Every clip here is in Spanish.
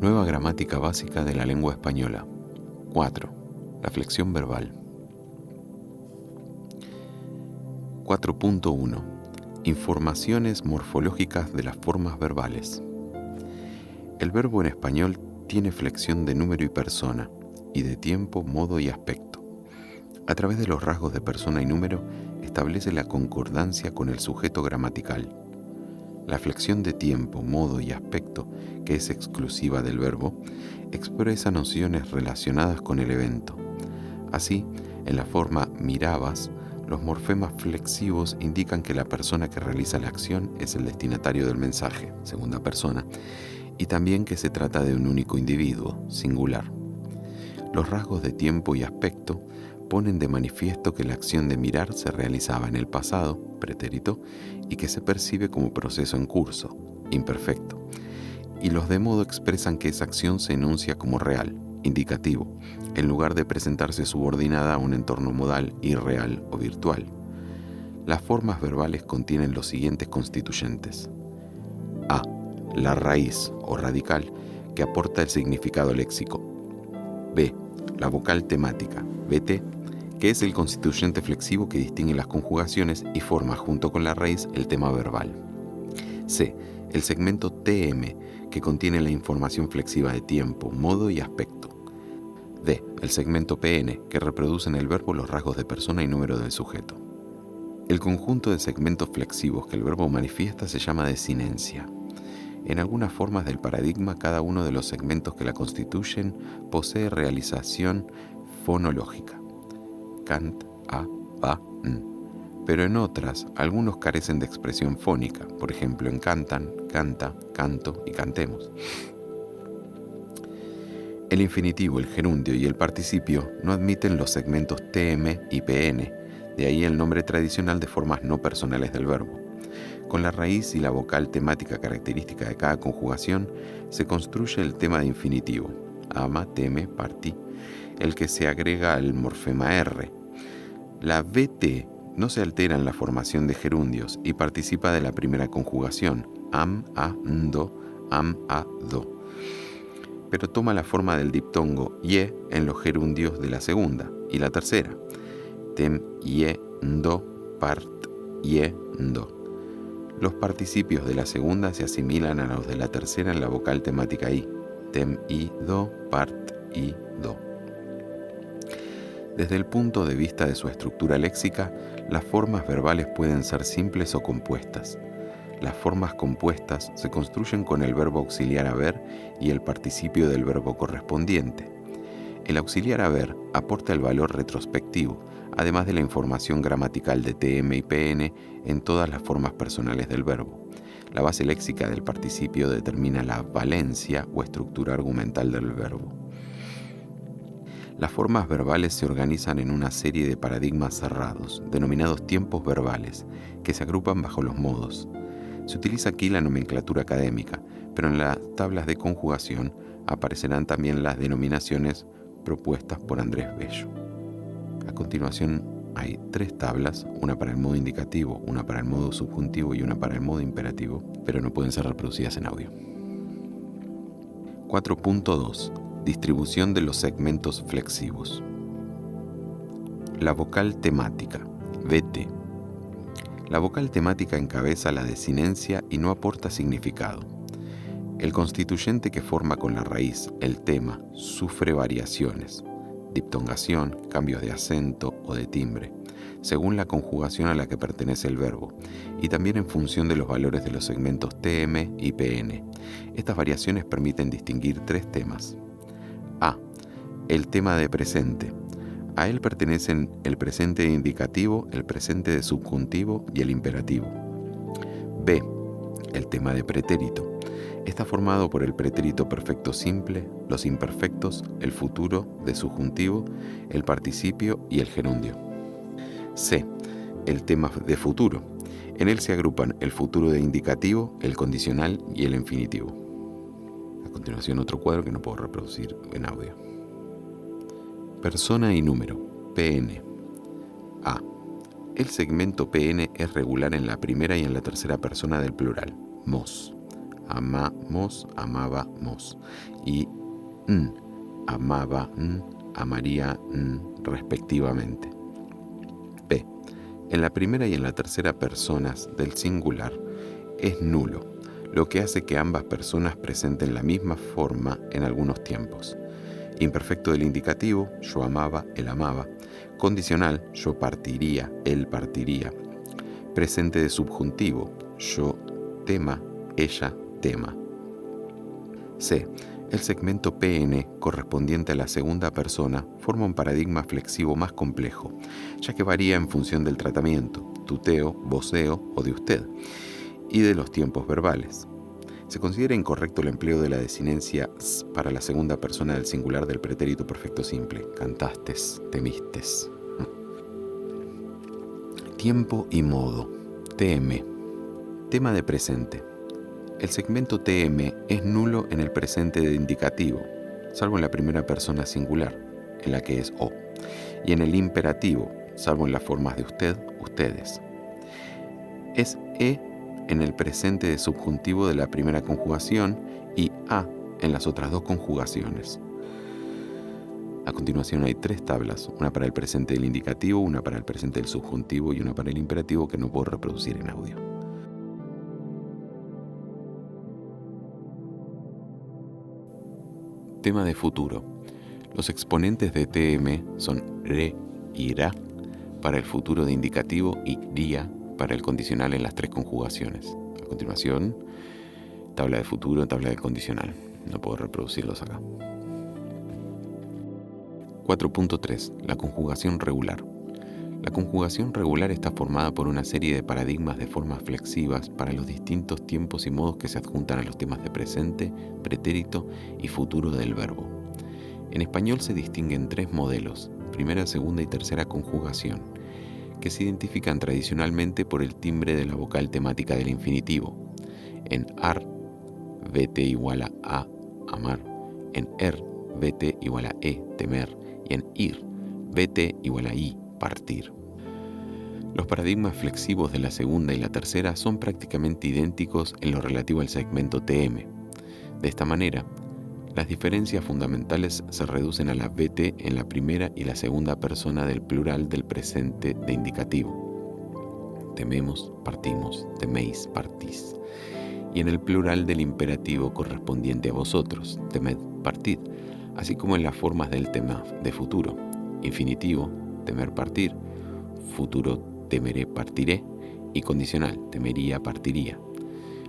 Nueva gramática básica de la lengua española. 4. La flexión verbal. 4.1. Informaciones morfológicas de las formas verbales. El verbo en español tiene flexión de número y persona, y de tiempo, modo y aspecto. A través de los rasgos de persona y número, establece la concordancia con el sujeto gramatical. La flexión de tiempo, modo y aspecto, que es exclusiva del verbo, expresa nociones relacionadas con el evento. Así, en la forma mirabas, los morfemas flexivos indican que la persona que realiza la acción es el destinatario del mensaje, segunda persona, y también que se trata de un único individuo, singular. Los rasgos de tiempo y aspecto ponen de manifiesto que la acción de mirar se realizaba en el pasado, pretérito, y que se percibe como proceso en curso, imperfecto. Y los de modo expresan que esa acción se enuncia como real, indicativo, en lugar de presentarse subordinada a un entorno modal, irreal o virtual. Las formas verbales contienen los siguientes constituyentes. A. La raíz o radical, que aporta el significado léxico. B. La vocal temática, BT, que es el constituyente flexivo que distingue las conjugaciones y forma junto con la raíz el tema verbal. C. El segmento TM, que contiene la información flexiva de tiempo, modo y aspecto. D. El segmento PN, que reproduce en el verbo los rasgos de persona y número del sujeto. El conjunto de segmentos flexivos que el verbo manifiesta se llama desinencia. En algunas formas del paradigma, cada uno de los segmentos que la constituyen posee realización fonológica. Cant, a, pa, n. Pero en otras, algunos carecen de expresión fónica, por ejemplo en cantan, canta, canto y cantemos. El infinitivo, el gerundio y el participio no admiten los segmentos TM y PN, de ahí el nombre tradicional de formas no personales del verbo. Con la raíz y la vocal temática característica de cada conjugación, se construye el tema de infinitivo, ama, teme, partí, el que se agrega al morfema R. La BT no se altera en la formación de gerundios y participa de la primera conjugación, am, a, ndo, am, a, do. Pero toma la forma del diptongo ye en los gerundios de la segunda y la tercera, tem, ye, ndo, part, ye, ndo. Los participios de la segunda se asimilan a los de la tercera en la vocal temática i, tem, i, do, part, i, do. Desde el punto de vista de su estructura léxica, las formas verbales pueden ser simples o compuestas. Las formas compuestas se construyen con el verbo auxiliar haber y el participio del verbo correspondiente. El auxiliar haber aporta el valor retrospectivo, además de la información gramatical de TM y PN en todas las formas personales del verbo. La base léxica del participio determina la valencia o estructura argumental del verbo. Las formas verbales se organizan en una serie de paradigmas cerrados, denominados tiempos verbales, que se agrupan bajo los modos. Se utiliza aquí la nomenclatura académica, pero en las tablas de conjugación aparecerán también las denominaciones propuestas por Andrés Bello. A continuación hay 3 tablas, una para el modo indicativo, una para el modo subjuntivo y una para el modo imperativo, pero no pueden ser reproducidas en audio. 4.2. Distribución de los segmentos flexivos. La vocal temática, VT. La vocal temática encabeza la desinencia y no aporta significado. El constituyente que forma con la raíz, el tema, sufre variaciones, diptongación, cambios de acento o de timbre, según la conjugación a la que pertenece el verbo, y también en función de los valores de los segmentos TM y PN. Estas variaciones permiten distinguir 3 temas. A. El tema de presente. A él pertenecen el presente de indicativo, el presente de subjuntivo y el imperativo. B. El tema de pretérito. Está formado por el pretérito perfecto simple, los imperfectos, el futuro de subjuntivo, el participio y el gerundio. C. El tema de futuro. En él se agrupan el futuro de indicativo, el condicional y el infinitivo. A continuación otro cuadro que no puedo reproducir en audio. Persona y número, PN. A. El segmento PN es regular en la primera y en la tercera persona del plural, mos. amamos, amábamos. Y n, amaba, n, amaría, n, respectivamente. P. En la primera y en la tercera personas del singular es nulo, lo que hace que ambas personas presenten la misma forma en algunos tiempos. Imperfecto del indicativo, yo amaba, él amaba. Condicional, yo partiría, él partiría. Presente de subjuntivo, yo tema, ella tema. C. El segmento PN, correspondiente a la segunda persona, forma un paradigma flexivo más complejo, ya que varía en función del tratamiento, tuteo, voceo o de usted, y de los tiempos verbales. Se considera incorrecto el empleo de la desinencia s para la segunda persona del singular del pretérito perfecto simple. Cantastes, temistes. Tiempo y modo. TM. Tema de presente. El segmento TM es nulo en el presente de indicativo, salvo en la primera persona singular, en la que es O, y en el imperativo, salvo en las formas de usted, ustedes. Es E en el presente de subjuntivo de la primera conjugación y A en las otras dos conjugaciones. A continuación hay 3 tablas, una para el presente del indicativo, una para el presente del subjuntivo y una para el imperativo que no puedo reproducir en audio. Tema de futuro. Los exponentes de TM son re y ra para el futuro de indicativo y ría para el condicional en las 3 conjugaciones. A continuación, tabla de futuro, tabla de condicional. No puedo reproducirlos acá. 4.3. La conjugación regular. La conjugación regular está formada por una serie de paradigmas de formas flexivas para los distintos tiempos y modos que se adjuntan a los temas de presente, pretérito y futuro del verbo. En español se distinguen 3 modelos, primera, segunda y tercera conjugación, que se identifican tradicionalmente por el timbre de la vocal temática del infinitivo. En ar, vete igual a amar. En er, vete igual a temer. Y en ir, vete igual a i, partir. Los paradigmas flexivos de la segunda y la tercera son prácticamente idénticos en lo relativo al segmento TM. De esta manera, las diferencias fundamentales se reducen a la vete en la primera y la segunda persona del plural del presente de indicativo. Tememos, partimos, teméis, partís. Y en el plural del imperativo correspondiente a vosotros, temed, partid, así como en las formas del tema de futuro, infinitivo, temer, partir, futuro, temeré, partiré, y condicional, temería, partiría.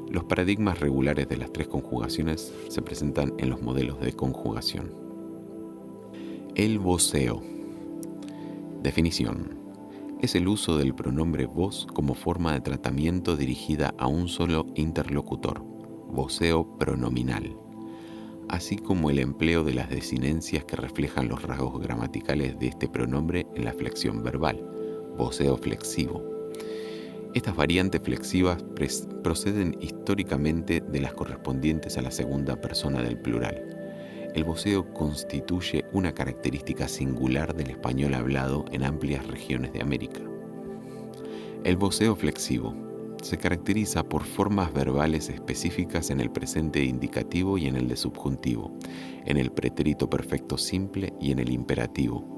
Los paradigmas regulares de las 3 conjugaciones se presentan en los modelos de conjugación. El voceo. Definición. Es el uso del pronombre vos como forma de tratamiento dirigida a un solo interlocutor, voceo pronominal, así como el empleo de las desinencias que reflejan los rasgos gramaticales de este pronombre en la flexión verbal, voceo flexivo. Estas variantes flexivas proceden históricamente de las correspondientes a la segunda persona del plural. El voceo constituye una característica singular del español hablado en amplias regiones de América. El voceo flexivo se caracteriza por formas verbales específicas en el presente indicativo y en el de subjuntivo, en el pretérito perfecto simple y en el imperativo.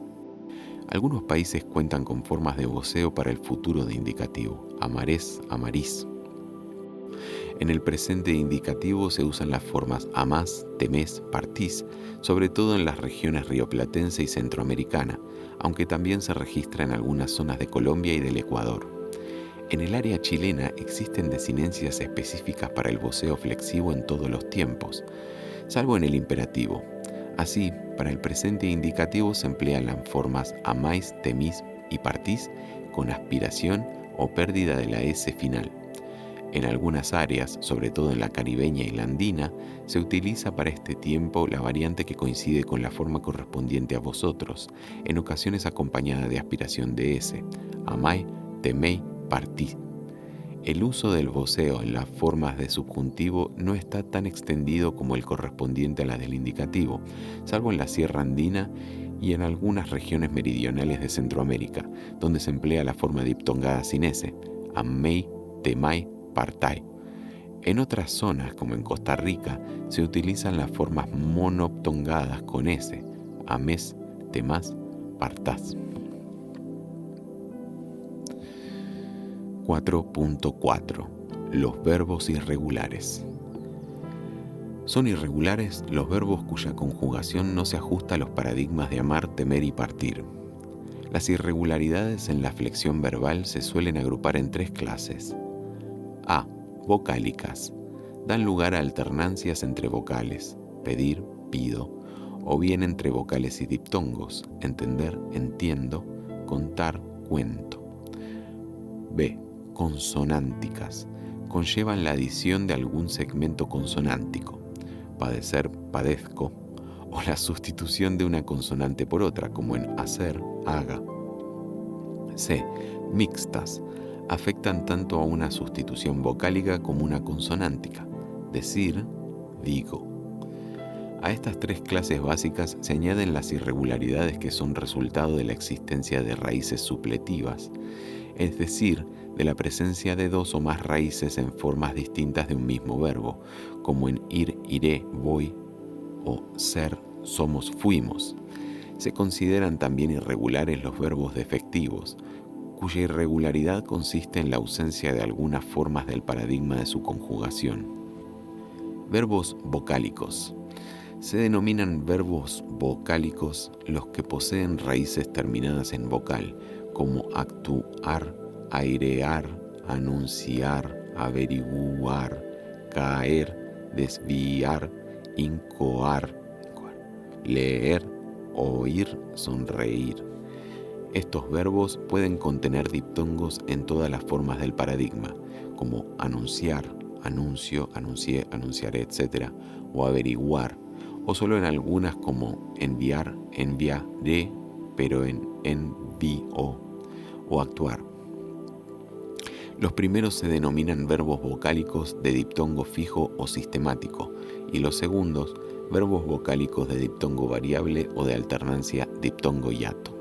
Algunos países cuentan con formas de voceo para el futuro de indicativo, amarés, amarís. En el presente indicativo se usan las formas amás, temés, partís, sobre todo en las regiones rioplatense y centroamericana, aunque también se registra en algunas zonas de Colombia y del Ecuador. En el área chilena existen desinencias específicas para el voceo flexivo en todos los tiempos, salvo en el imperativo. Así, para el presente indicativo se emplean las formas amáis, temís y partís con aspiración o pérdida de la S final. En algunas áreas, sobre todo en la caribeña y la andina, se utiliza para este tiempo la variante que coincide con la forma correspondiente a vosotros, en ocasiones acompañada de aspiración de S, amai, temei, partí. El uso del voceo en las formas de subjuntivo no está tan extendido como el correspondiente a la del indicativo, salvo en la Sierra Andina y en algunas regiones meridionales de Centroamérica, donde se emplea la forma diptongada sin S, amei, temai, partai. En otras zonas, como en Costa Rica, se utilizan las formas monoptongadas con S: amés, temás, partás. 4.4. Los verbos irregulares. Son irregulares los verbos cuya conjugación no se ajusta a los paradigmas de amar, temer y partir. Las irregularidades en la flexión verbal se suelen agrupar en 3 clases. A. Vocálicas. Dan lugar a alternancias entre vocales, pedir, pido, o bien entre vocales y diptongos, entender, entiendo, contar, cuento. B. Consonánticas. Conllevan la adición de algún segmento consonántico, padecer, padezco, o la sustitución de una consonante por otra, como en hacer, haga. C. Mixtas. Afectan tanto a una sustitución vocálica como una consonántica, decir, digo. A estas 3 clases básicas se añaden las irregularidades que son resultado de la existencia de raíces supletivas, es decir, de la presencia de 2 o más raíces en formas distintas de un mismo verbo, como en ir, iré, voy, o ser, somos, fuimos. Se consideran también irregulares los verbos defectivos, cuya irregularidad consiste en la ausencia de algunas formas del paradigma de su conjugación. Verbos vocálicos. Se denominan verbos vocálicos los que poseen raíces terminadas en vocal, como actuar, airear, anunciar, averiguar, caer, desviar, incoar, leer, oír, sonreír. Estos verbos pueden contener diptongos en todas las formas del paradigma, como anunciar, anuncio, anuncié, anunciaré, etc., o averiguar, o solo en algunas como enviar, enviaré, pero en envío, o actuar. Los primeros se denominan verbos vocálicos de diptongo fijo o sistemático, y los segundos, verbos vocálicos de diptongo variable o de alternancia diptongo-hiato.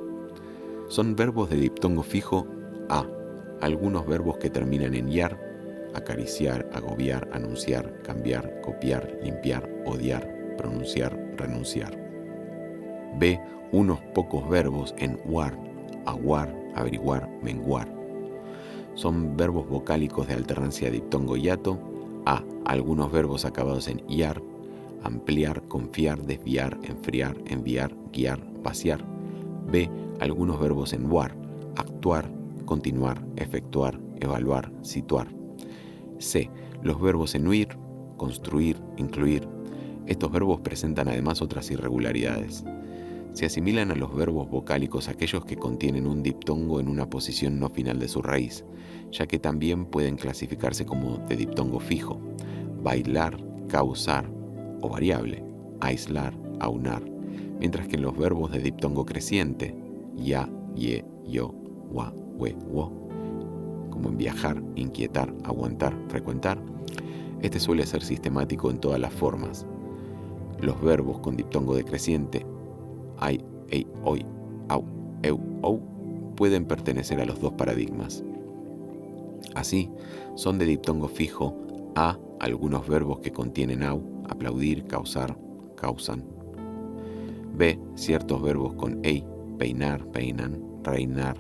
Son verbos de diptongo fijo a. Algunos verbos que terminan en iar: acariciar, agobiar, anunciar, cambiar, copiar, limpiar, odiar, pronunciar, renunciar. B. Unos pocos verbos en uar: aguar, averiguar, menguar. Son verbos vocálicos de alternancia diptongo-hiato a. Algunos verbos acabados en iar: ampliar, confiar, desviar, enfriar, enviar, guiar, vaciar. B. Algunos verbos en uar: actuar, continuar, efectuar, evaluar, situar. C. Los verbos en huir: construir, incluir. Estos verbos presentan además otras irregularidades. Se asimilan a los verbos vocálicos aquellos que contienen un diptongo en una posición no final de su raíz, ya que también pueden clasificarse como de diptongo fijo: bailar, causar, o variable: aislar, aunar. Mientras que en los verbos de diptongo creciente, ya, ye, yo, wa, we, wo, como en viajar, inquietar, aguantar, frecuentar, este suele ser sistemático en todas las formas. Los verbos con diptongo decreciente, ai, ei, oi, au, eu, ou, pueden pertenecer a los 2 paradigmas. Así, son de diptongo fijo a algunos verbos que contienen au: aplaudir, causar, causan. B. Ciertos verbos con ei: peinar, peinan, reinar.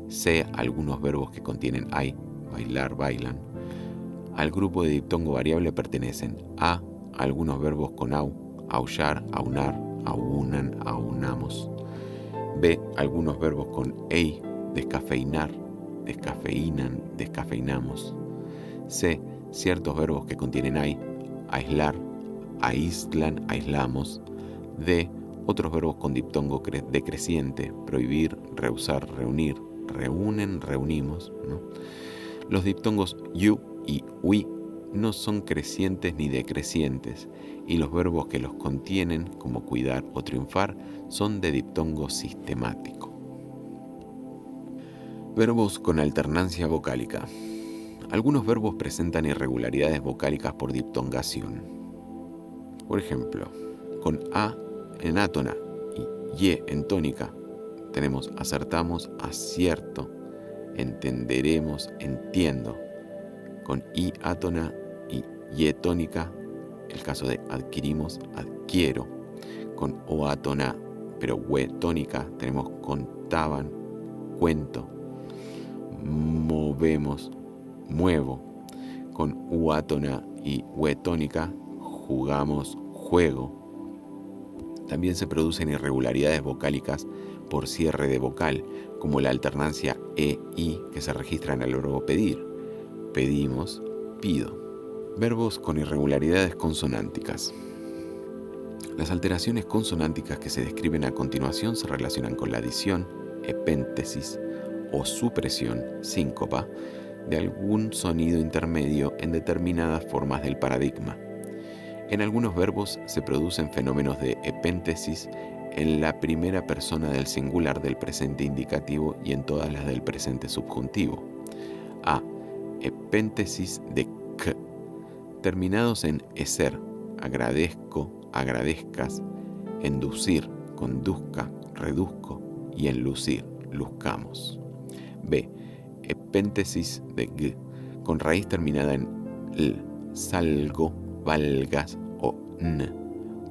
C. Algunos verbos que contienen ai: bailar, bailan. Al grupo de diptongo variable pertenecen a. Algunos verbos con au: aullar, aunar, aunan, aunamos. B. Algunos verbos con ei: descafeinar, descafeinan, descafeinamos. C. Ciertos verbos que contienen ai: aislar, aíslan, aislamos. D. Otros verbos con diptongo decreciente: prohibir, rehusar, reunir, reúnen, reunimos, ¿no? Los diptongos yu y ui no son crecientes ni decrecientes, y los verbos que los contienen, como cuidar o triunfar, son de diptongo sistemático. Verbos con alternancia vocálica. Algunos verbos presentan irregularidades vocálicas por diptongación. Por ejemplo, con a en átona y ye en tónica tenemos acertamos, acierto, entenderemos, entiendo. Con i átona y y tónica, el caso de adquirimos, adquiero, con o átona, pero hue tónica, tenemos contaban, cuento, movemos, muevo, con u átona y hue tónica, jugamos, juego. También se producen irregularidades vocálicas por cierre de vocal, como la alternancia e-i que se registra en el verbo pedir. Pedimos, pido. Verbos con irregularidades consonánticas. Las alteraciones consonánticas que se describen a continuación se relacionan con la adición, epéntesis o supresión, síncopa, de algún sonido intermedio en determinadas formas del paradigma. En algunos verbos se producen fenómenos de epéntesis en la primera persona del singular del presente indicativo y en todas las del presente subjuntivo. A. Epéntesis de k, terminados en eser, agradezco, agradezcas, enducir, conduzca, reduzco y enlucir, luzcamos. B. Epéntesis de g, con raíz terminada en l, salgo, valgas o n,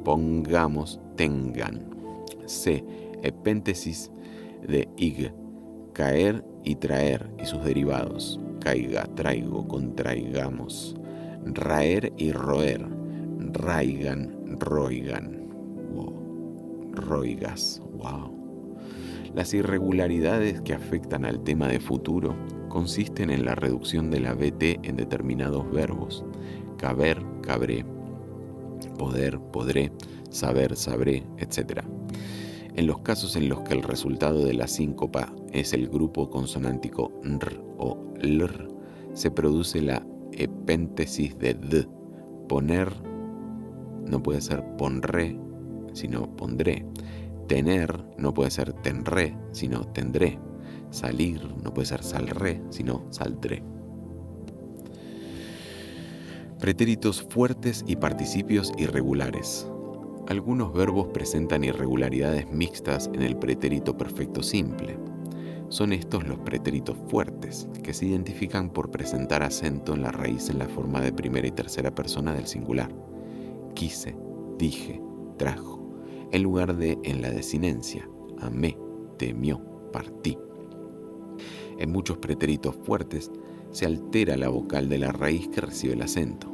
pongamos, tengan. C. Epéntesis de ig, caer y traer y sus derivados, caiga, traigo, contraigamos, raer y roer, raigan, roigan, roigas, wow. Las irregularidades que afectan al tema de futuro consisten en la reducción de la BT en determinados verbos, caber, cabré, poder, podré, saber, sabré, etc. En los casos en los que el resultado de la síncopa es el grupo consonántico nr o lr, se produce la epéntesis de d. Poner no puede ser ponré, sino pondré. Tener no puede ser tenré, sino tendré. Salir no puede ser salré, sino saldré. Pretéritos fuertes y participios irregulares. Algunos verbos presentan irregularidades mixtas en el pretérito perfecto simple. Son estos los pretéritos fuertes, que se identifican por presentar acento en la raíz en la forma de primera y tercera persona del singular. Quise, dije, trajo, en lugar de en la desinencia, amé, temió, partí. En muchos pretéritos fuertes se altera la vocal de la raíz que recibe el acento.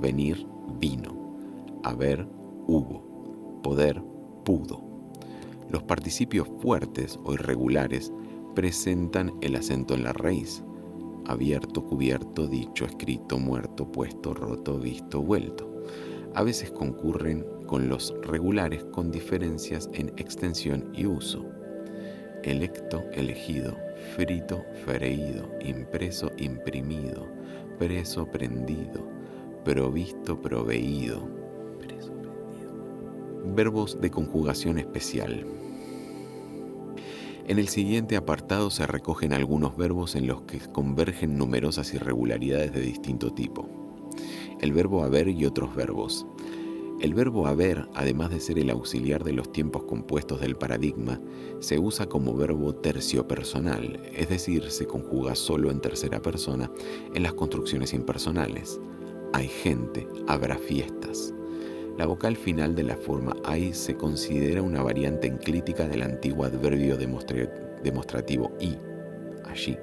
Venir, vino. Haber, hubo. Poder, pudo. Los participios fuertes o irregulares presentan el acento en la raíz. Abierto, cubierto, dicho, escrito, muerto, puesto, roto, visto, vuelto. A veces concurren con los regulares con diferencias en extensión y uso. Electo, elegido, frito, freído, impreso, imprimido, preso, prendido, provisto, proveído. Verbos de conjugación especial. En el siguiente apartado se recogen algunos verbos en los que convergen numerosas irregularidades de distinto tipo. El verbo haber y otros verbos. El verbo haber, además de ser el auxiliar de los tiempos compuestos del paradigma, se usa como verbo terciopersonal, es decir, se conjuga solo en tercera persona en las construcciones impersonales. Hay gente, habrá fiestas. La vocal final de la forma hay se considera una variante enclítica del antiguo adverbio demostrativo y, allí.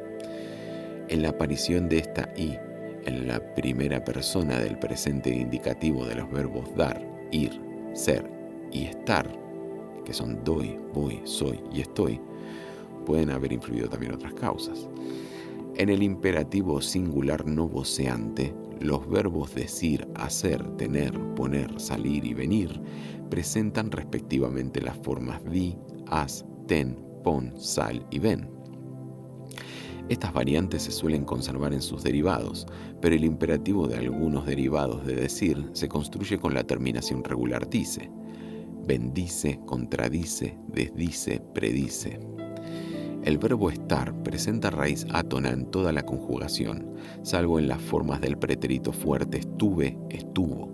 En la aparición de esta i en la primera persona del presente indicativo de los verbos dar, ir, ser y estar, que son doy, voy, soy y estoy, pueden haber influido también otras causas. En el imperativo singular no voceante, los verbos decir, hacer, tener, poner, salir y venir presentan respectivamente las formas di, haz, ten, pon, sal y ven. Estas variantes se suelen conservar en sus derivados, pero el imperativo de algunos derivados de decir se construye con la terminación regular dice. Bendice, contradice, desdice, predice. El verbo estar presenta raíz átona en toda la conjugación, salvo en las formas del pretérito fuerte estuve, estuvo.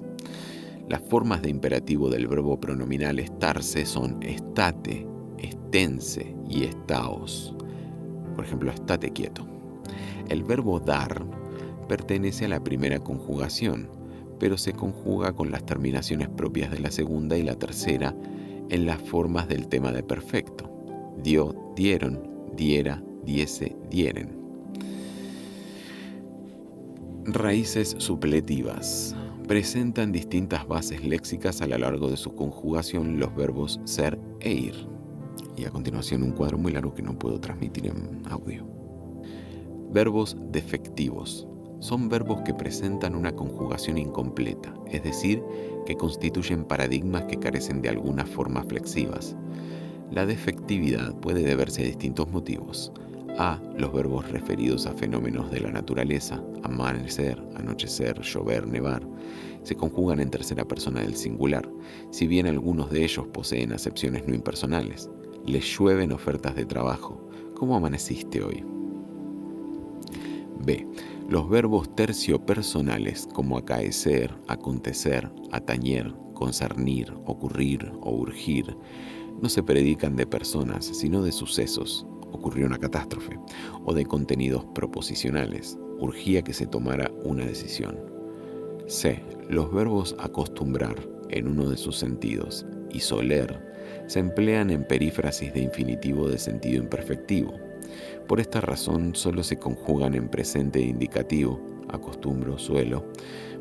Las formas de imperativo del verbo pronominal estarse son estate, estense y estaos. Por ejemplo, estate quieto. El verbo dar pertenece a la primera conjugación, pero se conjuga con las terminaciones propias de la segunda y la tercera en las formas del tema de perfecto. Dio, dieron, diera, diese, dieren. Raíces supletivas. Presentan distintas bases léxicas a lo largo de su conjugación los verbos ser e ir. Y a continuación un cuadro muy largo que no puedo transmitir en audio. Verbos defectivos. Son verbos que presentan una conjugación incompleta, es decir, que constituyen paradigmas que carecen de algunas formas flexivas. La defectividad puede deberse a distintos motivos. A. Los verbos referidos a fenómenos de la naturaleza, amanecer, anochecer, llover, nevar, se conjugan en tercera persona del singular, si bien algunos de ellos poseen acepciones no impersonales. Les llueven ofertas de trabajo. ¿Cómo amaneciste hoy? B. Los verbos terciopersonales como acaecer, acontecer, atañer, concernir, ocurrir o urgir no se predican de personas, sino de sucesos. Ocurrió una catástrofe. O de contenidos proposicionales. Urgía que se tomara una decisión. C. Los verbos acostumbrar, en uno de sus sentidos, y soler, se emplean en perífrasis de infinitivo de sentido imperfectivo. Por esta razón solo se conjugan en presente de indicativo, acostumbro, suelo,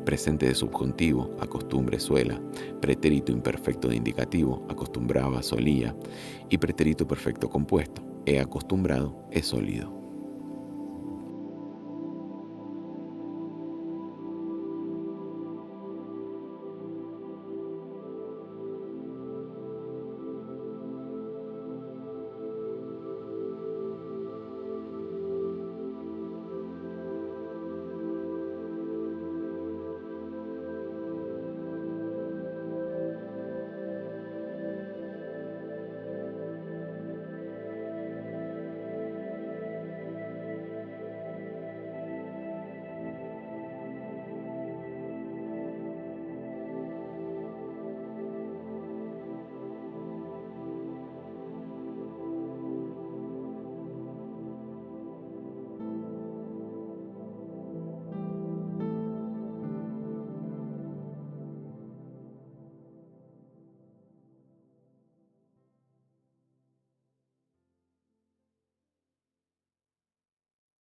presente de subjuntivo, acostumbre, suela, pretérito imperfecto de indicativo, acostumbraba, solía, y pretérito perfecto compuesto, he acostumbrado, he solido.